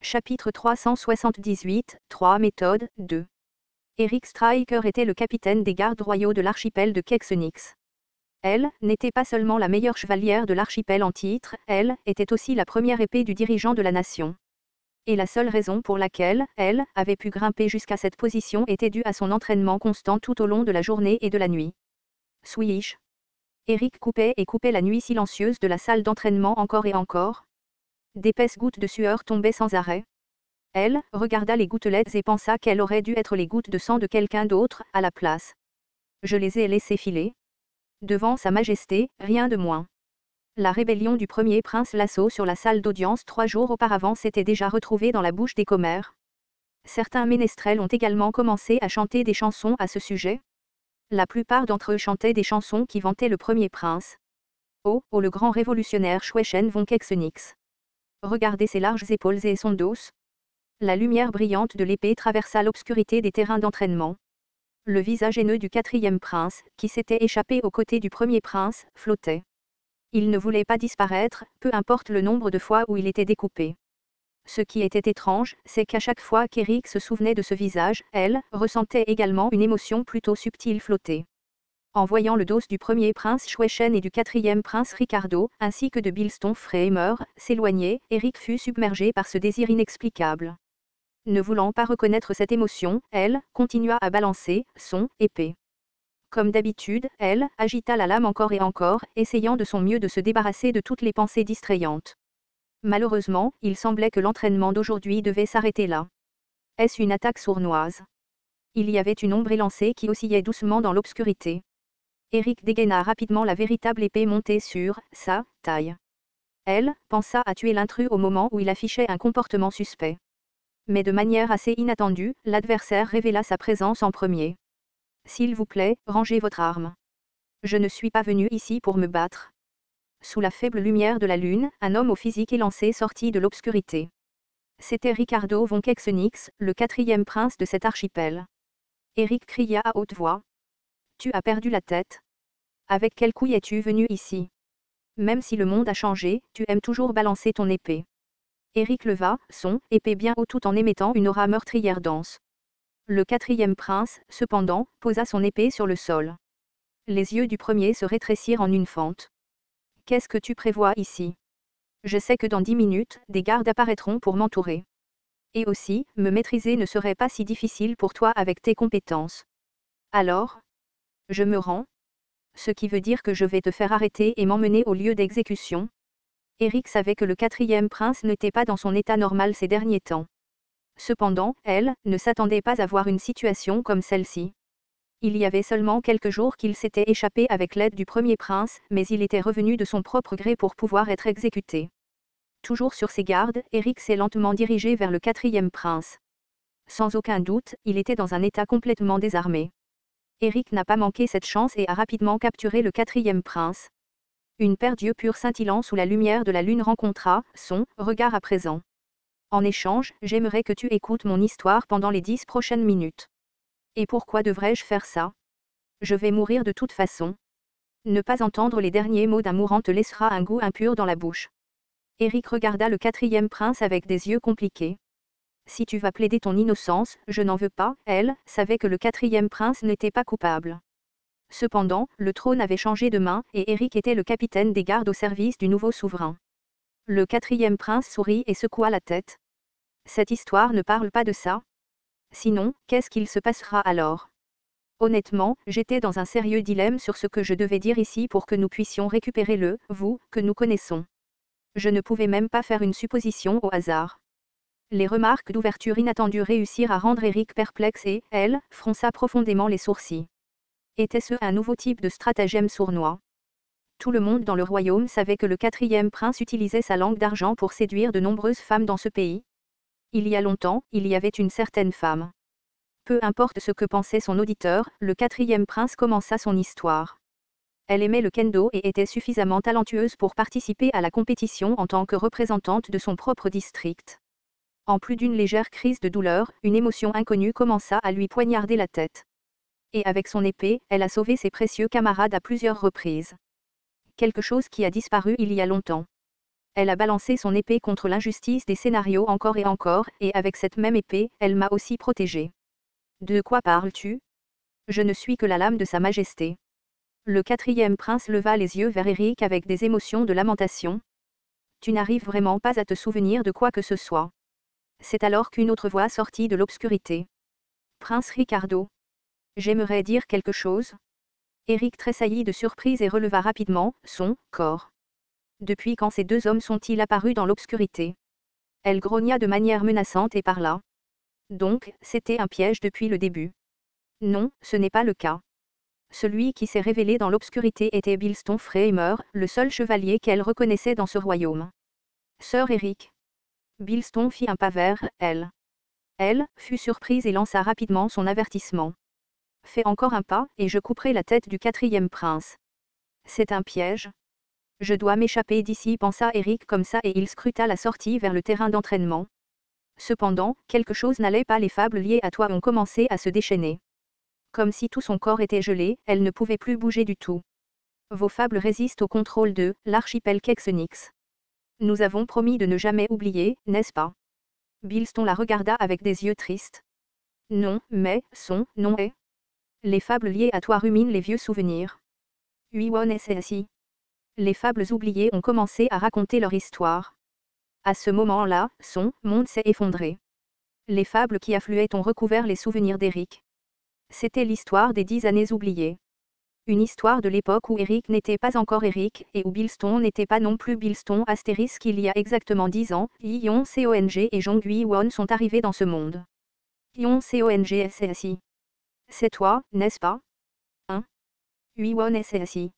Chapitre 378, 3 méthodes, 2. Eric Striker était le capitaine des gardes royaux de l'archipel de Kexenix. Elle n'était pas seulement la meilleure chevalière de l'archipel en titre, elle était aussi la première épée du dirigeant de la nation. Et la seule raison pour laquelle elle avait pu grimper jusqu'à cette position était due à son entraînement constant tout au long de la journée et de la nuit. Swish. Eric coupait et coupait la nuit silencieuse de la salle d'entraînement encore et encore. D'épaisses gouttes de sueur tombaient sans arrêt. Elle regarda les gouttelettes et pensa qu'elles auraient dû être les gouttes de sang de quelqu'un d'autre, à la place. Je les ai laissées filer. Devant Sa Majesté, rien de moins. La rébellion du premier prince Lasso sur la salle d'audience 3 jours auparavant s'était déjà retrouvée dans la bouche des commères. Certains ménestrels ont également commencé à chanter des chansons à ce sujet. La plupart d'entre eux chantaient des chansons qui vantaient le premier prince. Oh, oh le grand révolutionnaire Schwechen von Kexenix. Regardez ses larges épaules et son dos. La lumière brillante de l'épée traversa l'obscurité des terrains d'entraînement. Le visage haineux du 4e prince, qui s'était échappé aux côtés du premier prince, flottait. Il ne voulait pas disparaître, peu importe le nombre de fois où il était découpé. Ce qui était étrange, c'est qu'à chaque fois qu'Eric se souvenait de ce visage, elle ressentait également une émotion plutôt subtile flotter. En voyant le dos du premier prince Schwechen et du 4e prince Ricardo, ainsi que de Bilston Framer, s'éloigner, Eric fut submergé par ce désir inexplicable. Ne voulant pas reconnaître cette émotion, elle continua à balancer son épée. Comme d'habitude, elle agita la lame encore et encore, essayant de son mieux de se débarrasser de toutes les pensées distrayantes. Malheureusement, il semblait que l'entraînement d'aujourd'hui devait s'arrêter là. Est-ce une attaque sournoise? Il y avait une ombre élancée qui oscillait doucement dans l'obscurité. Eric dégaina rapidement la véritable épée montée sur sa taille. Elle pensa à tuer l'intrus au moment où il affichait un comportement suspect. Mais de manière assez inattendue, l'adversaire révéla sa présence en premier. S'il vous plaît, rangez votre arme. Je ne suis pas venu ici pour me battre. Sous la faible lumière de la lune, un homme au physique élancé sortit de l'obscurité. C'était Ricardo von Kexenix, le 4e prince de cet archipel. Eric cria à haute voix. Tu as perdu la tête. Avec quelle couille es-tu venu ici? Même si le monde a changé, tu aimes toujours balancer ton épée. Eric leva son épée bien haut tout en émettant une aura meurtrière dense. Le 4e prince, cependant, posa son épée sur le sol. Les yeux du premier se rétrécirent en une fente. Qu'est-ce que tu prévois ici? Je sais que dans 10 minutes, des gardes apparaîtront pour m'entourer. Et aussi, me maîtriser ne serait pas si difficile pour toi avec tes compétences. Alors? Je me rends? Ce qui veut dire que je vais te faire arrêter et m'emmener au lieu d'exécution. Eric savait que le 4e prince n'était pas dans son état normal ces derniers temps. Cependant, elle ne s'attendait pas à voir une situation comme celle-ci. Il y avait seulement quelques jours qu'il s'était échappé avec l'aide du premier prince, mais il était revenu de son propre gré pour pouvoir être exécuté. Toujours sur ses gardes, Eric s'est lentement dirigé vers le 4e prince. Sans aucun doute, il était dans un état complètement désarmé. Eric n'a pas manqué cette chance et a rapidement capturé le 4e prince. Une paire d'yeux purs scintillant sous la lumière de la lune rencontra son regard à présent. En échange, j'aimerais que tu écoutes mon histoire pendant les 10 prochaines minutes. Et pourquoi devrais-je faire ça? Je vais mourir de toute façon. Ne pas entendre les derniers mots d'un mourant te laissera un goût impur dans la bouche. Eric regarda le 4e prince avec des yeux compliqués. Si tu vas plaider ton innocence, je n'en veux pas. Elle savait que le 4e prince n'était pas coupable. Cependant, le trône avait changé de main, et Eric était le capitaine des gardes au service du nouveau souverain. Le 4e prince sourit et secoua la tête. Cette histoire ne parle pas de ça. Sinon, qu'est-ce qu'il se passera alors? Honnêtement, j'étais dans un sérieux dilemme sur ce que je devais dire ici pour que nous puissions récupérer le « vous » que nous connaissons. Je ne pouvais même pas faire une supposition au hasard. Les remarques d'ouverture inattendues réussirent à rendre Eric perplexe et, elle, fronça profondément les sourcils. Était-ce un nouveau type de stratagème sournois? Tout le monde dans le royaume savait que le 4e prince utilisait sa langue d'argent pour séduire de nombreuses femmes dans ce pays. Il y a longtemps, il y avait une certaine femme. Peu importe ce que pensait son auditeur, le 4e prince commença son histoire. Elle aimait le kendo et était suffisamment talentueuse pour participer à la compétition en tant que représentante de son propre district. En plus d'une légère crise de douleur, une émotion inconnue commença à lui poignarder la tête. Et avec son épée, elle a sauvé ses précieux camarades à plusieurs reprises. Quelque chose qui a disparu il y a longtemps. Elle a balancé son épée contre l'injustice des scénarios encore et avec cette même épée, elle m'a aussi protégée. De quoi parles-tu? Je ne suis que la lame de Sa Majesté. Le quatrième prince leva les yeux vers Eric avec des émotions de lamentation. Tu n'arrives vraiment pas à te souvenir de quoi que ce soit. C'est alors qu'une autre voix sortit de l'obscurité. Prince Ricardo. J'aimerais dire quelque chose. Eric tressaillit de surprise et releva rapidement son corps. Depuis quand ces deux hommes sont-ils apparus dans l'obscurité? Elle grogna de manière menaçante et parla. Donc, c'était un piège depuis le début. Non, ce n'est pas le cas. Celui qui s'est révélé dans l'obscurité était Bilston Framer, le seul chevalier qu'elle reconnaissait dans ce royaume. Sœur Eric. Bilston fit un pas vers elle. Elle fut surprise et lança rapidement son avertissement. Fais encore un pas, et je couperai la tête du quatrième prince. C'est un piège. Je dois m'échapper d'ici, pensa Eric comme ça, et il scruta la sortie vers le terrain d'entraînement. Cependant, quelque chose n'allait pas, les fables liées à toi ont commencé à se déchaîner. Comme si tout son corps était gelé, elle ne pouvait plus bouger du tout. Vos fables résistent au contrôle de l'archipel Kexenix. Nous avons promis de ne jamais oublier, n'est-ce pas? Bilston la regarda avec des yeux tristes. Non, mais, son nom est... Les fables liées à toi ruminent les vieux souvenirs. Huiwon SSI. Les fables oubliées ont commencé à raconter leur histoire. À ce moment-là, son monde s'est effondré. Les fables qui affluaient ont recouvert les souvenirs d'Eric. C'était l'histoire des 10 années oubliées. Une histoire de l'époque où Eric n'était pas encore Eric, et où Bilston n'était pas non plus Bilston. Astérisque, il y a exactement 10 ans, Yi-Yon Cong et Jong Won sont arrivés dans ce monde. Yi-Yon Cong SSI. C'est toi, n'est-ce pas? Hein? Yi-Won SSI.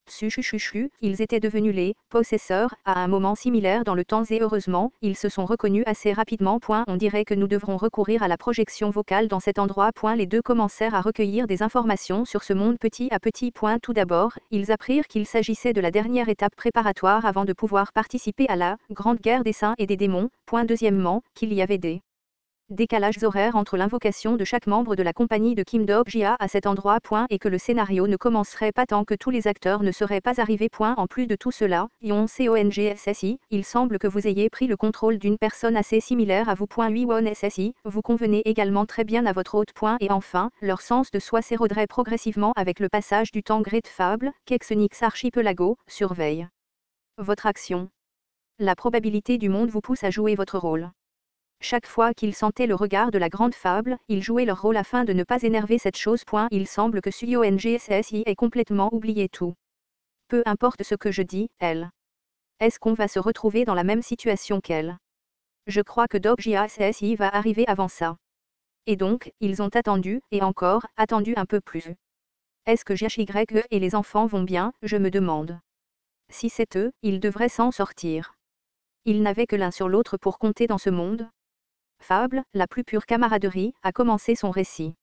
Chuchuchuchu, ils étaient devenus les possesseurs à un moment similaire dans le temps et heureusement, ils se sont reconnus assez rapidement. On dirait que nous devrons recourir à la projection vocale dans cet endroit. Les deux commencèrent à recueillir des informations sur ce monde petit à petit. Tout d'abord, ils apprirent qu'il s'agissait de la dernière étape préparatoire avant de pouvoir participer à la grande guerre des saints et des démons. Deuxièmement, qu'il y avait des décalages horaires entre l'invocation de chaque membre de la compagnie de Kim Dok-jia à cet endroit. Et que le scénario ne commencerait pas tant que tous les acteurs ne seraient pas arrivés. En plus de tout cela, Yon Cong SSI, il semble que vous ayez pris le contrôle d'une personne assez similaire à vous. Huiwon SSI, vous convenez également très bien à votre hôte. Et enfin, leur sens de soi s'éroderait progressivement avec le passage du temps. Great Fable, Kexenix Archipelago, surveille votre action. La probabilité du monde vous pousse à jouer votre rôle. Chaque fois qu'ils sentaient le regard de la grande fable, ils jouaient leur rôle afin de ne pas énerver cette chose. Il semble que SSI ait complètement oublié tout. Peu importe ce que je dis, elle. Est-ce qu'on va se retrouver dans la même situation qu'elle? Je crois que SSI va arriver avant ça. Et donc, ils ont attendu, et encore, attendu un peu plus. Est-ce que JY et les enfants vont bien, je me demande. Si c'est eux, ils devraient s'en sortir. Ils n'avaient que l'un sur l'autre pour compter dans ce monde. Fable, la plus pure camaraderie, a commencé son récit.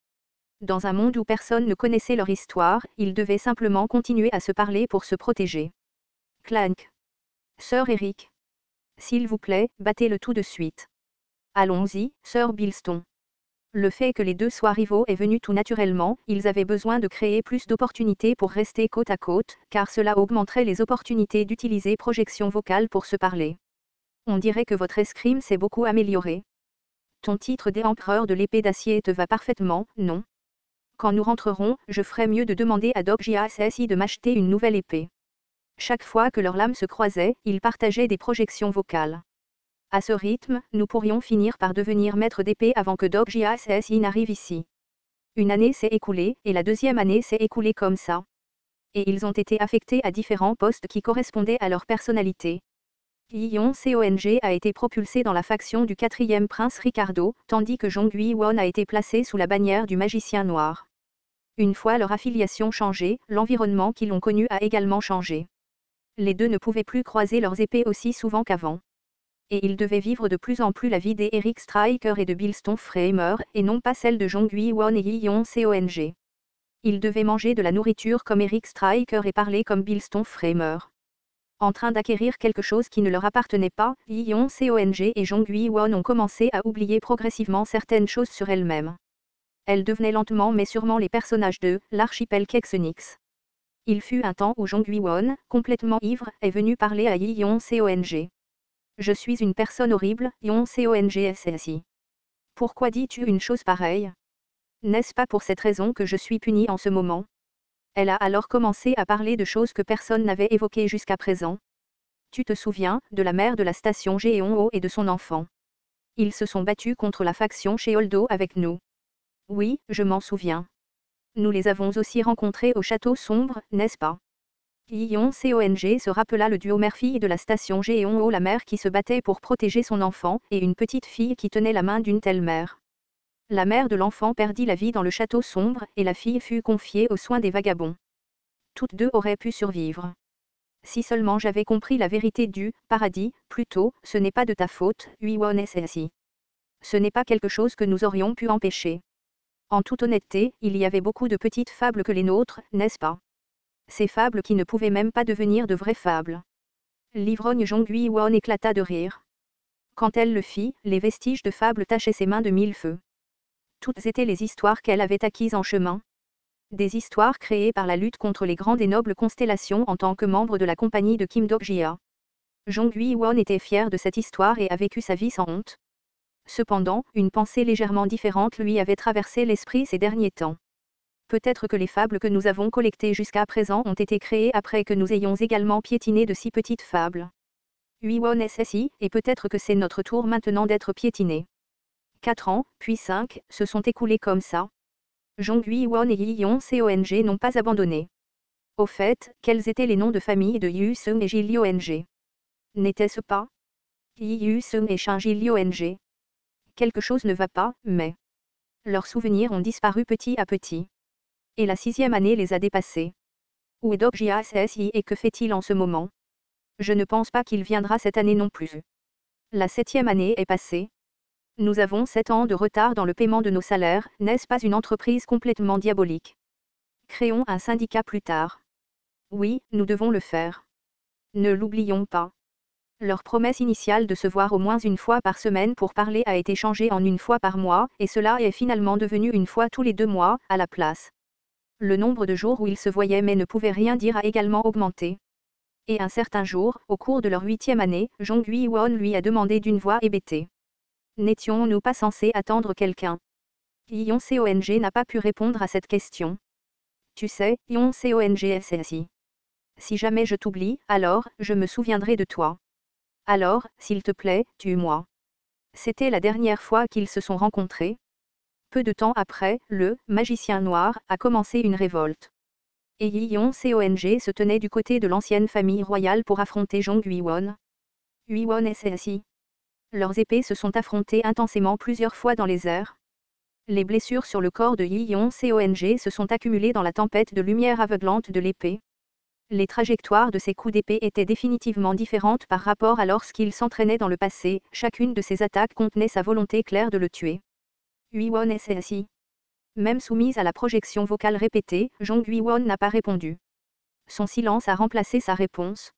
Dans un monde où personne ne connaissait leur histoire, ils devaient simplement continuer à se parler pour se protéger. Clank. Sœur Eric. S'il vous plaît, battez-le tout de suite. Allons-y, sœur Bilston. Le fait que les deux soient rivaux est venu tout naturellement, ils avaient besoin de créer plus d'opportunités pour rester côte à côte, car cela augmenterait les opportunités d'utiliser projection vocale pour se parler. On dirait que votre escrime s'est beaucoup amélioré. Ton titre d'empereur de l'épée d'acier te va parfaitement, non? Quand nous rentrerons, je ferai mieux de demander à Dok-jia SSI de m'acheter une nouvelle épée. Chaque fois que leurs lames se croisaient, ils partageaient des projections vocales. À ce rythme, nous pourrions finir par devenir maîtres d'épée avant que Dok-jia SSI n'arrive ici. Une année s'est écoulée, et la deuxième année s'est écoulée comme ça. Et ils ont été affectés à différents postes qui correspondaient à leur personnalité. Yi-Yon Cong a été propulsé dans la faction du quatrième prince Ricardo, tandis que Jong Won a été placé sous la bannière du magicien noir. Une fois leur affiliation changée, l'environnement qu'ils ont connu a également changé. Les deux ne pouvaient plus croiser leurs épées aussi souvent qu'avant. Et ils devaient vivre de plus en plus la vie d'Eric Striker et de Bilston Framer, et non pas celle de Jong Won et Yi-Yon Cong. Ils devaient manger de la nourriture comme Eric Striker et parler comme Bilston Framer. En train d'acquérir quelque chose qui ne leur appartenait pas, Yi-Yon Cong et Jong Won ont commencé à oublier progressivement certaines choses sur elles-mêmes. Elles devenaient lentement mais sûrement les personnages de l'archipel Kexenix. Il fut un temps où Jong Hui-won, complètement ivre, est venu parler à Yi Yong-seong. Je suis une personne horrible, Yong-seong. Pourquoi dis-tu une chose pareille? N'est-ce pas pour cette raison que je suis punie en ce moment? Elle a alors commencé à parler de choses que personne n'avait évoquées jusqu'à présent. Tu te souviens, de la mère de la station Jeonho et de son enfant. Ils se sont battus contre la faction Cheoldo avec nous. Oui, je m'en souviens. Nous les avons aussi rencontrés au château sombre, n'est-ce pas? Yi Yong-seong se rappela le duo mère-fille de la station Jeonho, la mère qui se battait pour protéger son enfant, et une petite fille qui tenait la main d'une telle mère. La mère de l'enfant perdit la vie dans le château sombre, et la fille fut confiée aux soins des vagabonds. Toutes deux auraient pu survivre. Si seulement j'avais compris la vérité du paradis, plus tôt, ce n'est pas de ta faute, Hui-won SSI. Ce n'est pas quelque chose que nous aurions pu empêcher. En toute honnêteté, il y avait beaucoup de petites fables que les nôtres, n'est-ce pas? Ces fables qui ne pouvaient même pas devenir de vraies fables. L'ivrogne Jong Hui-won éclata de rire. Quand elle le fit, les vestiges de fables tachaient ses mains de mille feux. Toutes étaient les histoires qu'elle avait acquises en chemin. Des histoires créées par la lutte contre les grandes et nobles constellations en tant que membre de la compagnie de Kim Dok-jia. Jong Hui-won était fier de cette histoire et a vécu sa vie sans honte. Cependant, une pensée légèrement différente lui avait traversé l'esprit ces derniers temps. Peut-être que les fables que nous avons collectées jusqu'à présent ont été créées après que nous ayons également piétiné de si petites fables. Hui-won SSI, et peut-être que c'est notre tour maintenant d'être piétinés. 4 ans, puis 5, se sont écoulés comme ça. Jong Hui-won et Yi Yong-seong n'ont pas abandonné. Au fait, quels étaient les noms de famille de Yu-seung et Ji-Lyo-ng? N'était-ce pas Yi Yu-seung et Shin Ji-Lyo-ng? Quelque chose ne va pas, mais leurs souvenirs ont disparu petit à petit. Et la 6e année les a dépassés. Où est Dok-jia SSI et que fait-il en ce moment? Je ne pense pas qu'il viendra cette année non plus. La 7e année est passée. Nous avons 7 ans de retard dans le paiement de nos salaires, n'est-ce pas une entreprise complètement diabolique? Créons un syndicat plus tard. Oui, nous devons le faire. Ne l'oublions pas. Leur promesse initiale de se voir au moins une fois par semaine pour parler a été changée en une fois par mois, et cela est finalement devenu une fois tous les 2 mois, à la place. Le nombre de jours où ils se voyaient mais ne pouvaient rien dire a également augmenté. Et un certain jour, au cours de leur 8e année, Jong Hui-won lui a demandé d'une voix hébétée. N'étions-nous pas censés attendre quelqu'un? Yi Yong-seong n'a pas pu répondre à cette question. Tu sais, Yong-seong SSI. Si jamais je t'oublie, alors, je me souviendrai de toi. Alors, s'il te plaît, tue-moi. C'était la dernière fois qu'ils se sont rencontrés. Peu de temps après, le magicien noir a commencé une révolte. Et Yi Yong-seong se tenait du côté de l'ancienne famille royale pour affronter Jong Hui-won. Hui-won SSI. Leurs épées se sont affrontées intensément plusieurs fois dans les airs. Les blessures sur le corps de Yi Yong-seong se sont accumulées dans la tempête de lumière aveuglante de l'épée. Les trajectoires de ses coups d'épée étaient définitivement différentes par rapport à lorsqu'il s'entraînait dans le passé, chacune de ses attaques contenait sa volonté claire de le tuer. Hui-won SSI. Même soumise à la projection vocale répétée, Jong Hui-won n'a pas répondu. Son silence a remplacé sa réponse.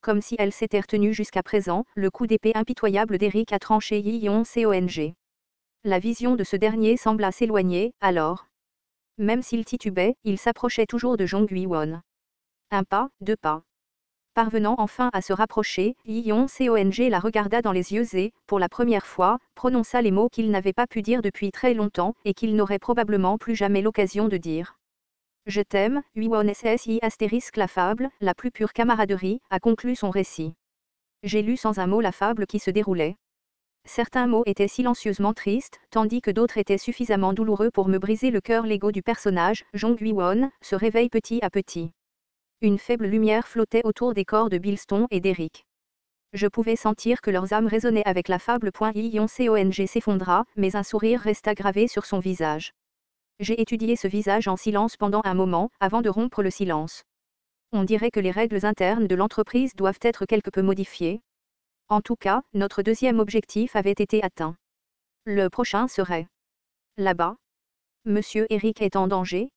Comme si elle s'était retenue jusqu'à présent, le coup d'épée impitoyable d'Eric a tranché Yi Yong-seong. La vision de ce dernier sembla s'éloigner, alors. Même s'il titubait, il s'approchait toujours de Jong Hui-won. Un pas, 2 pas. Parvenant enfin à se rapprocher, Yi Yong-seong la regarda dans les yeux et, pour la première fois, prononça les mots qu'il n'avait pas pu dire depuis très longtemps et qu'il n'aurait probablement plus jamais l'occasion de dire. Je t'aime, Hui-won SSI * la fable, la plus pure camaraderie, a conclu son récit. J'ai lu sans un mot la fable qui se déroulait. Certains mots étaient silencieusement tristes, tandis que d'autres étaient suffisamment douloureux pour me briser le cœur. L'ego du personnage, Jong Hui-won, se réveille petit à petit. Une faible lumière flottait autour des corps de Bilston et d'Eric. Je pouvais sentir que leurs âmes résonnaient avec la fable. Yi Yong-seong s'effondra, mais un sourire resta gravé sur son visage. J'ai étudié ce visage en silence pendant un moment, avant de rompre le silence. On dirait que les règles internes de l'entreprise doivent être quelque peu modifiées. En tout cas, notre deuxième objectif avait été atteint. Le prochain serait là-bas. Monsieur Eric est en danger.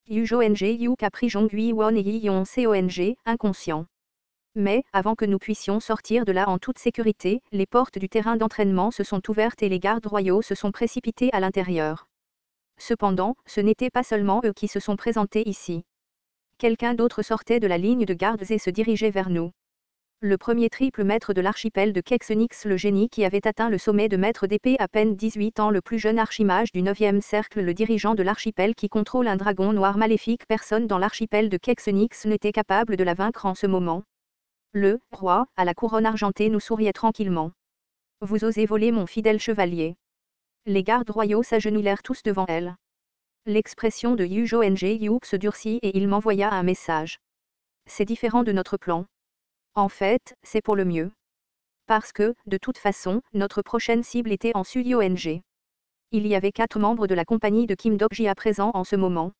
Yuk a pris Jong Hui-won et Yi Yong-seong, inconscients. Mais, avant que nous puissions sortir de là en toute sécurité, les portes du terrain d'entraînement se sont ouvertes et les gardes royaux se sont précipités à l'intérieur. Cependant, ce n'était pas seulement eux qui se sont présentés ici. quelqu'un d'autre sortait de la ligne de gardes et se dirigeait vers nous. Le premier triple maître de l'archipel de Kexenix, le génie qui avait atteint le sommet de maître d'épée à peine 18 ans, le plus jeune archimage du 9e cercle, le dirigeant de l'archipel qui contrôle un dragon noir maléfique. Personne dans l'archipel de Kexenix n'était capable de la vaincre en ce moment. Le roi, à la couronne argentée, nous souriait tranquillement. Vous osez voler mon fidèle chevalier. Les gardes royaux s'agenouillèrent tous devant elle. L'expression de Yujo Ngu se durcit et il m'envoya un message. C'est différent de notre plan. En fait, c'est pour le mieux. Parce que, de toute façon, notre prochaine cible était en Suyo-NG. Il y avait 4 membres de la compagnie de Kim Dok-ji à présent en ce moment.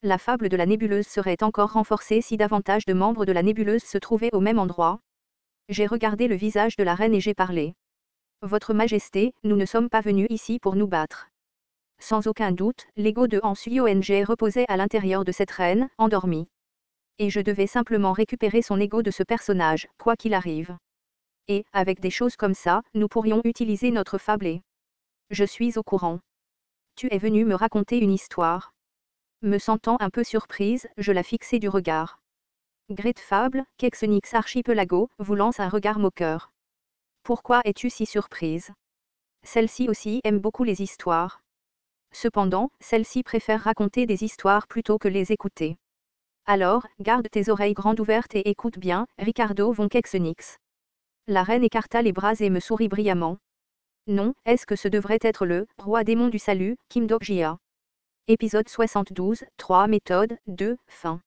La fable de la nébuleuse serait encore renforcée si davantage de membres de la nébuleuse se trouvaient au même endroit. J'ai regardé le visage de la reine et j'ai parlé. Votre Majesté, nous ne sommes pas venus ici pour nous battre. Sans aucun doute, l'ego de Han Suyo-NG reposait à l'intérieur de cette reine, endormie. Et je devais simplement récupérer son ego de ce personnage, quoi qu'il arrive. Et, avec des choses comme ça, nous pourrions utiliser notre fable. Je suis au courant. Tu es venu me raconter une histoire. Me sentant un peu surprise, je la fixai du regard. Great Fable, Kexenix Archipelago, vous lance un regard moqueur. Pourquoi es-tu si surprise? Celle-ci aussi aime beaucoup les histoires. Cependant, celle-ci préfère raconter des histoires plutôt que les écouter. Alors, garde tes oreilles grandes ouvertes et écoute bien, Ricardo von Kexenix. La reine écarta les bras et me sourit brillamment. Non, est-ce que ce devrait être le roi démon du salut, Kim Dok-jia? Épisode 72, 3 méthodes, 2, fin.